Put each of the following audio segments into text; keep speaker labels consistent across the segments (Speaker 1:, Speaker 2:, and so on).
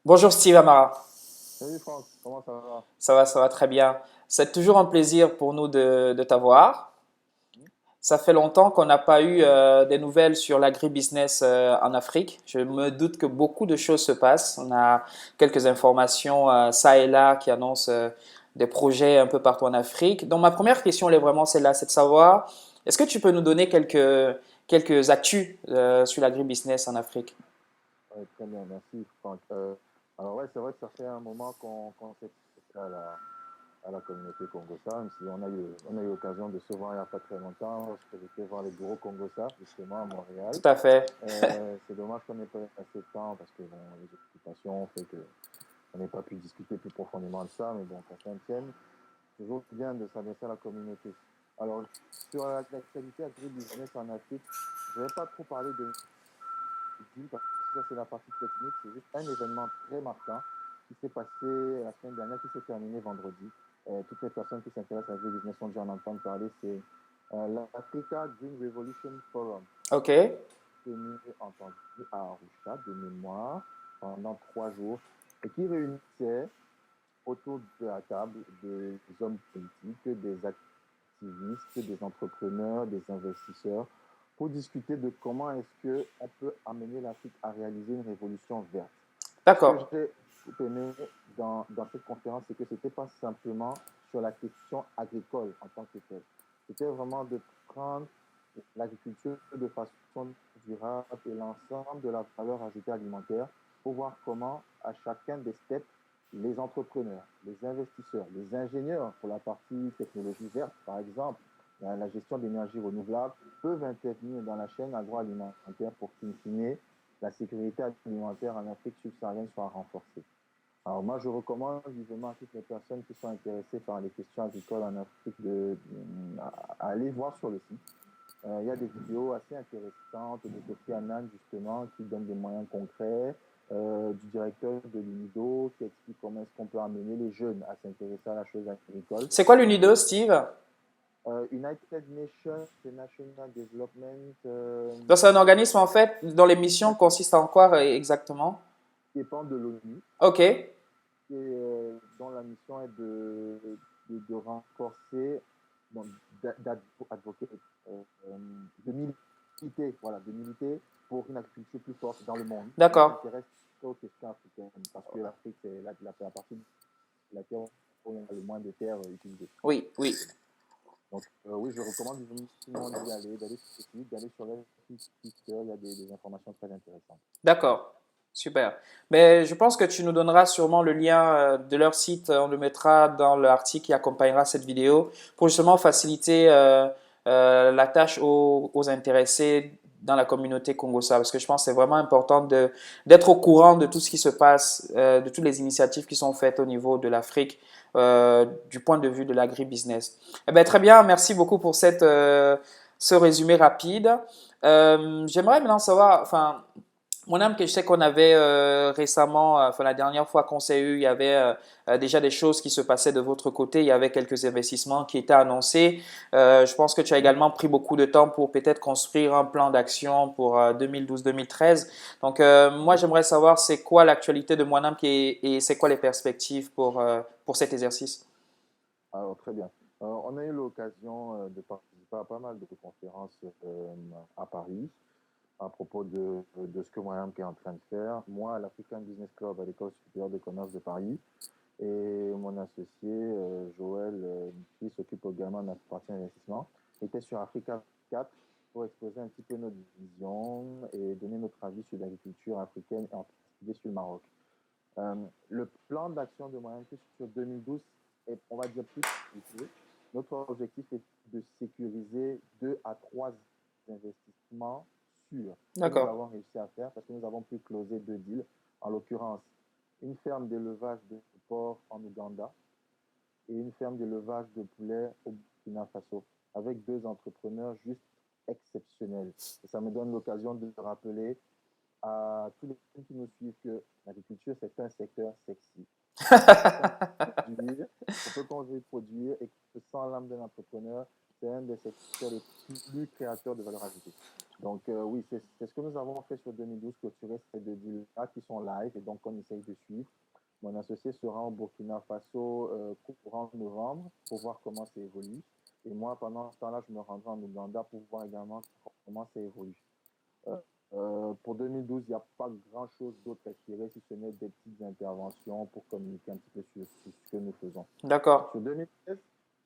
Speaker 1: Bonjour Steve Amara,
Speaker 2: Salut Franck, comment ça va?
Speaker 1: ça va très bien. C'est toujours un plaisir pour nous de t'avoir. Ça fait longtemps qu'on n'a pas eu des nouvelles sur l'agribusiness en Afrique. Je me doute que beaucoup de choses se passent. On a quelques informations ça et là qui annoncent des projets un peu partout en Afrique. Donc ma première question, elle est vraiment celle-là, c'est de savoir, est-ce que tu peux nous donner quelques actus sur l'agribusiness en Afrique?
Speaker 2: Ouais, très bien, merci Franck. Alors ouais, c'est vrai que ça fait un moment qu'on s'est à la communauté Congossa, même si on a eu l'occasion de se voir il n'y a pas très longtemps, lorsque j'étais voir les gros Congossa, justement à Montréal.
Speaker 1: Tout à fait.
Speaker 2: C'est dommage qu'on n'ait pas eu assez de temps parce que bon, les occupations fait que on n'ait pas pu discuter plus profondément de ça, mais bon, qu'à ça ne tienne, toujours bien de s'adresser à la communauté. Alors, sur l'actualité agri-business en Afrique, je ne vais pas trop parler de parce que ça c'est la partie technique, c'est juste un événement très marquant qui s'est passé la semaine dernière, qui s'est terminé vendredi. Toutes les personnes qui s'intéressent à l'agribusiness ont dû en entendre parler, c'est l'Africa Green Revolution Forum,
Speaker 1: Ok.
Speaker 2: tenu entendu à Arusha de mémoire pendant 3 jours et qui réunissait autour de la table des hommes politiques, des activistes, des entrepreneurs, des investisseurs, pour discuter de comment est-ce qu'on peut amener l'Afrique à réaliser une révolution verte. Ce que
Speaker 1: D'accord.
Speaker 2: j'ai aimé dans cette conférence, c'est que ce n'était pas simplement sur la question agricole en tant que telle. C'était vraiment de prendre l'agriculture de façon durable et l'ensemble de la valeur ajoutée alimentaire pour voir comment, à chacun des steps, les entrepreneurs, les investisseurs, les ingénieurs pour la partie technologie verte, par exemple, la gestion d'énergie renouvelable, peuvent intervenir dans la chaîne agroalimentaire pour qu'in fine, la sécurité alimentaire en Afrique subsaharienne soit renforcée. Alors moi, je recommande vivement à toutes les personnes qui sont intéressées par les questions agricoles en Afrique à aller voir sur le site. Il y a des vidéos assez intéressantes de Kofi Annan, justement, qui donnent des moyens concrets, du directeur de l'UNIDO, qui explique comment est-ce qu'on peut amener les jeunes à s'intéresser à la chose agricole.
Speaker 1: C'est quoi
Speaker 2: Donc,
Speaker 1: l'UNIDO, Steve?
Speaker 2: United Nations International Development,
Speaker 1: Donc, c'est un organisme en fait dont les missions consistent en quoi exactement?
Speaker 2: dépend de l'ONU,
Speaker 1: Ok,
Speaker 2: et dont la mission est de renforcer, donc, d'advoquer, euh, de militer, voilà, de militer pour une agriculture plus forte dans le monde, qui
Speaker 1: d'accord.
Speaker 2: s'intéresse aux questions africaines, parce que l'Afrique, c'est la partie de la terre où il y a le moins de terres utilisées.
Speaker 1: Oui, oui.
Speaker 2: Donc, oui, je recommande vivement d'y aller, d'aller sur ce site, d'aller sur leur site Twitter, il y a des informations très intéressantes.
Speaker 1: D'accord. Super. Mais je pense que tu nous donneras sûrement le lien de leur site. On le mettra dans l'article qui accompagnera cette vidéo pour justement faciliter la tâche aux intéressés dans la communauté Congossa. Parce que je pense que c'est vraiment important d'être au courant de tout ce qui se passe, de toutes les initiatives qui sont faites au niveau de l'Afrique, du point de vue de l'agribusiness. Eh bien, très bien. Merci beaucoup pour ce résumé rapide. J'aimerais maintenant savoir, enfin, mon âme, que je sais qu'on avait récemment, enfin la dernière fois qu'on s'est eu, il y avait déjà des choses qui se passaient de votre côté. Il y avait quelques investissements qui étaient annoncés. Je pense que tu as également pris beaucoup de temps pour peut-être construire un plan d'action pour 2012-2013. Donc moi, j'aimerais savoir c'est quoi l'actualité de Moinam et c'est quoi les perspectives pour cet exercice.
Speaker 2: Alors, très bien. On a eu l'occasion de participer à pas mal de conférences à Paris à propos de ce que moi-même est en train de faire. Moi, à l'African Business Club à l'École supérieure de commerce de Paris et mon associé Joël, qui s'occupe également de la partie investissement, était sur Africa 4 pour exposer un petit peu notre vision et donner notre avis sur l'agriculture africaine et en particulier sur le Maroc. Euh, le plan d'action de moyen terme sur 2012 est, on va dire, plus compliqué. Notre objectif est de sécuriser 2 à 3 investissements sûrs que nous
Speaker 1: D'accord.
Speaker 2: avons réussi à faire parce que nous avons pu closer 2 deals. En l'occurrence, une ferme d'élevage de porc en Ouganda et une ferme d'élevage de poulets au Burkina Faso avec 2 entrepreneurs juste exceptionnels. Et ça me donne l'occasion de rappeler à tous les gens qui nous suivent que l'agriculture, c'est un secteur sexy. On peut construire, produire et que sans l'âme d'un entrepreneur, c'est un des secteurs les plus créateurs de valeur ajoutée. Donc, oui, c'est ce que nous avons fait sur 2012, clôturer ces deux deals-là qui sont live et donc on essaye de suivre. Mon associé sera au Burkina Faso courant novembre pour voir comment ça évolue. Et moi, pendant ce temps-là, je me rendrai en Ouganda pour voir également comment ça évolue. Euh, pour 2012, il n'y a pas grand-chose d'autre à tirer si ce n'est des petites interventions pour communiquer un petit peu sur ce que nous faisons.
Speaker 1: D'accord.
Speaker 2: Sur 2013,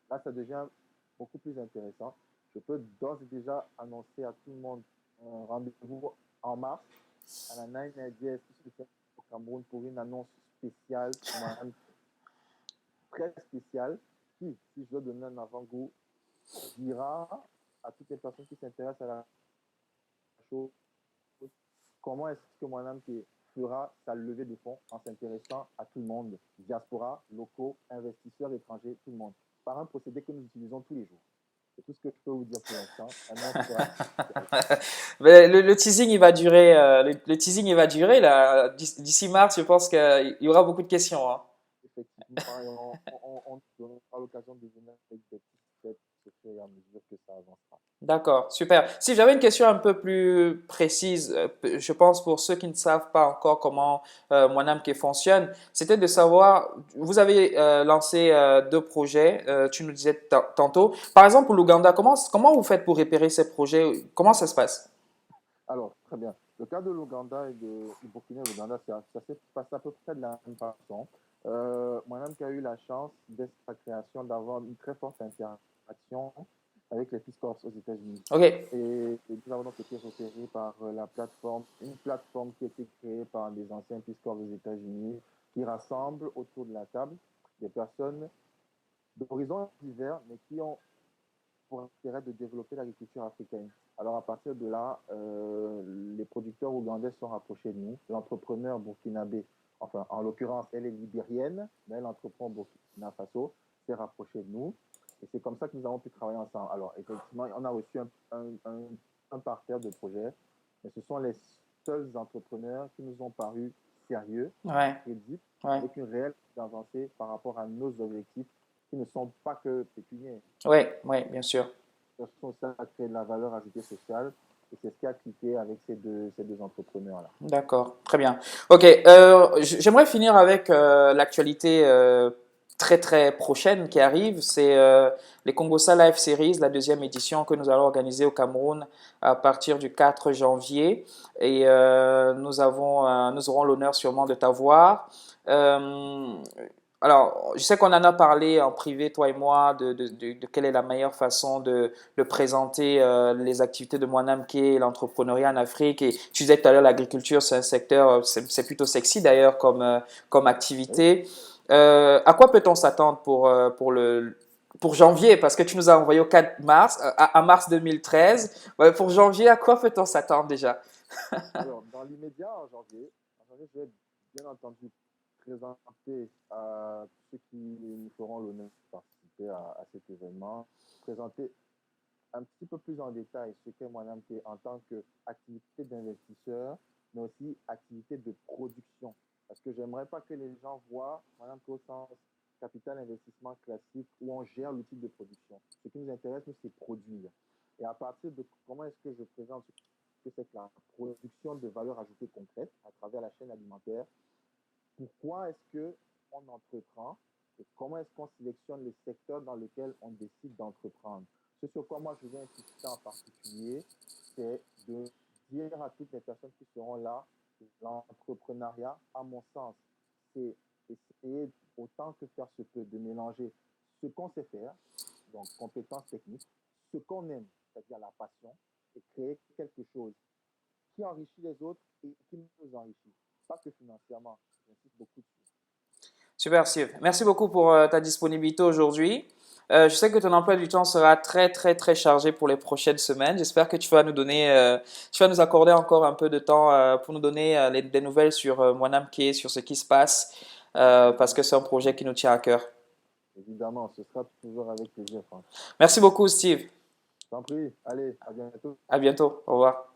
Speaker 2: là, ça devient beaucoup plus intéressant. Je peux d'ores et déjà annoncer à tout le monde un rendez-vous en mars à la 9IDS qui se fait au Cameroun pour une annonce spéciale, très spéciale, qui, si je dois donner un avant-goût, dira à toutes les personnes qui s'intéressent à la chose comment est-ce que moi-même fera sa levée de fonds en s'intéressant à tout le monde, diaspora, locaux, investisseurs étrangers, tout le monde, par un procédé que nous utilisons tous les jours. C'est tout ce que je peux vous dire pour l'instant.
Speaker 1: Mais le teasing, il va durer. Le teasing, il va durer là. D'ici mars, je pense qu'il y aura beaucoup de questions, hein.
Speaker 2: Effectivement, on aura l'occasion de venir avec des petites steps au fur et à mesure que ça avancera.
Speaker 1: D'accord, super. Si j'avais une question un peu plus précise, je pense pour ceux qui ne savent pas encore comment Mwanamke fonctionne, c'était de savoir, vous avez lancé deux projets, tu nous disais tantôt. Par exemple, pour l'Ouganda, comment vous faites pour repérer ces projets? Comment ça se passe?
Speaker 2: Alors, très bien. Le cas de l'Ouganda et du Burkina et l'Ouganda, ça s'est passé à peu près de la même façon. Moi-même qui a eu la chance, dès sa création, d'avoir une très forte interaction avec les Peace Corps aux États-Unis.
Speaker 1: Ok,
Speaker 2: Et nous avons donc été repérés par la plateforme, une plateforme qui a été créée par des anciens Peace Corps aux États-Unis, qui rassemble autour de la table des personnes d'horizons divers, mais qui ont pour intérêt de développer l'agriculture africaine. Alors à partir de là, les producteurs ougandais sont rapprochés de nous. L'entrepreneur burkinabé, enfin en l'occurrence elle est libérienne, mais elle entreprend au Burkina Faso, s'est rapproché de nous. Et c'est comme ça que nous avons pu travailler ensemble. Alors effectivement, on a reçu un parterre de projets, mais ce sont les seuls entrepreneurs qui nous ont paru sérieux,
Speaker 1: ouais,
Speaker 2: crédibles,
Speaker 1: ouais,
Speaker 2: avec une réelle avancée par rapport à nos objectifs qui ne sont pas que pécuniaires.
Speaker 1: ouais, ouais, bien sûr.
Speaker 2: Cherchons aussi à créer de la valeur ajoutée sociale. Et c'est ce qui a cliqué avec ces deux entrepreneurs-là.
Speaker 1: D'accord, très bien. Ok, j'aimerais finir avec l'actualité très très prochaine qui arrive. C'est les Congossa Live Series, la deuxième édition que nous allons organiser au Cameroun à partir du 4 janvier. Et nous aurons l'honneur sûrement de t'avoir. Euh, alors, je sais qu'on en a parlé en privé, toi et moi, de quelle est la meilleure façon de présenter les activités de Mwanamke et l'entrepreneuriat en Afrique. Et tu disais tout à l'heure, l'agriculture, c'est un secteur, c'est plutôt sexy d'ailleurs comme
Speaker 2: Oui.
Speaker 1: activité. À quoi peut-on s'attendre pour janvier? Parce que tu nous as envoyé au 4 mars, à mars 2013. Ouais, pour janvier, à quoi peut-on s'attendre déjà?
Speaker 2: Alors, dans l'immédiat, en janvier, je vais bien entendu présenter à ceux qui nous feront l'honneur de participer à cet événement, présenter un petit peu plus en détail ce qu'est Mwanamke en tant qu'activité d'investisseur, mais aussi activité de production. Parce que j'aimerais pas que les gens voient Mwanamke au sens capital investissement classique où on gère l'outil de production. Ce qui nous intéresse, nous, c'est produire. Et à partir de comment est-ce que je présente ce que c'est que la production de valeur ajoutée concrète à travers la chaîne alimentaire, pourquoi est-ce qu'on entreprend et comment est-ce qu'on sélectionne les secteurs dans lesquels on décide d'entreprendre. Ce sur quoi moi je vais insister en particulier, c'est de dire à toutes les personnes qui seront là, l'entrepreneuriat, à mon sens, c'est essayer autant que faire se peut de mélanger ce qu'on sait faire, donc compétences techniques, ce qu'on aime, c'est-à-dire la passion, et créer quelque chose qui enrichit les autres et qui nous enrichit. Pas que financièrement, j'insiste beaucoup dessus.
Speaker 1: Super, Steve. Merci beaucoup pour ta disponibilité aujourd'hui. Je sais que ton emploi du temps sera très, très, très chargé pour les prochaines semaines. J'espère que tu vas nous accorder encore un peu de temps pour nous donner des nouvelles sur Mwanamke, sur ce qui se passe, parce que
Speaker 2: Évidemment,
Speaker 1: c'est un projet qui nous tient à cœur.
Speaker 2: évidemment, ce sera toujours avec plaisir, Franck.
Speaker 1: Merci beaucoup, Steve.
Speaker 2: T'en prie, allez, à bientôt.
Speaker 1: À bientôt. Au revoir.